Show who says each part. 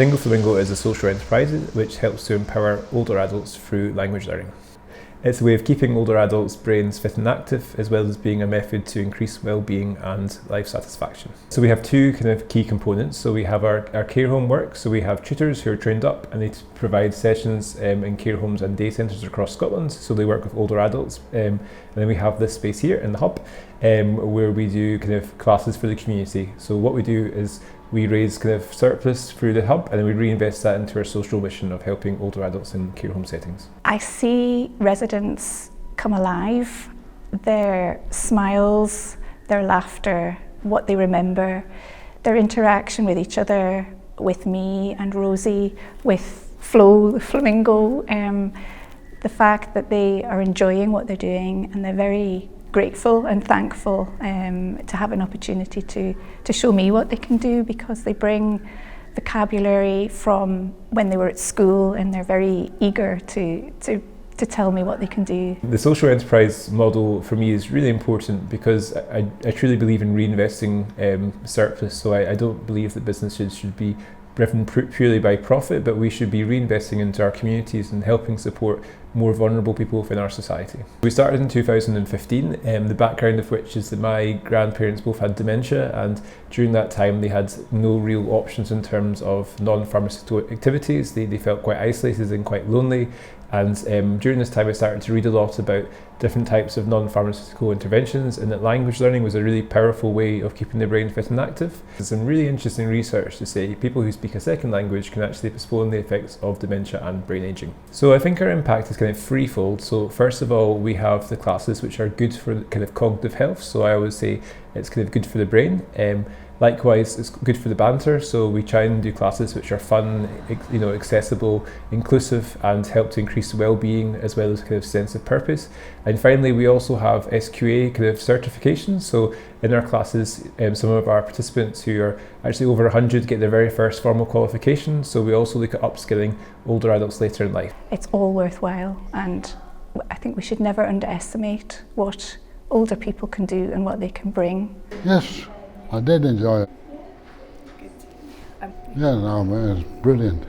Speaker 1: Lingo Flamingo is a social enterprise which helps to empower older adults through language learning. It's a way of keeping older adults' brains fit and active, as well as being a method to increase well-being and life satisfaction. So we have two kind of key components. So we have our care home work. So we have tutors who are trained up and they provide sessions in care homes and day centres across Scotland. So they work with older adults. And then we have this space here in the hub where we do kind of classes for the community. So what we do is we raise kind of surplus through the hub and then we reinvest that into our social mission of helping older adults in care home settings.
Speaker 2: I see residents come alive, their smiles, their laughter, what they remember, their interaction with each other, with me and Rosie, with Flo, the flamingo, the fact that they are enjoying what they're doing and they're very grateful and thankful to have an opportunity to show me what they can do, because they bring vocabulary from when they were at school and they're very eager to tell me what they can do. The
Speaker 1: social enterprise model for me is really important because I truly believe in reinvesting surplus. So I don't believe that businesses should be driven purely by profit, but we should be reinvesting into our communities and helping support more vulnerable people within our society. We started in 2015, the background of which is that my grandparents both had dementia, and during that time they had no real options in terms of non-pharmaceutical activities. They felt quite isolated and quite lonely, and during this time I started to read a lot about different types of non-pharmaceutical interventions, and that language learning was a really powerful way of keeping the brain fit and active. There's some really interesting research to say people who speak a second language can actually postpone the effects of dementia and brain aging. So I think our impact is kind of threefold. So first of all, we have the classes which are good for kind of cognitive health. So I always say it's kind of good for the brain. Likewise, it's good for the banter, so we try and do classes which are fun, accessible, inclusive, and help to increase well-being as well as kind of sense of purpose. And finally, we also have SQA kind of certifications. So in our classes, some of our participants who are actually over 100 get their very first formal qualification. So we also look at upskilling older adults later in life.
Speaker 2: It's all worthwhile, and I think we should never underestimate what older people can do and what they can bring.
Speaker 3: Yes. I did enjoy it. Yeah, no, man, it's brilliant.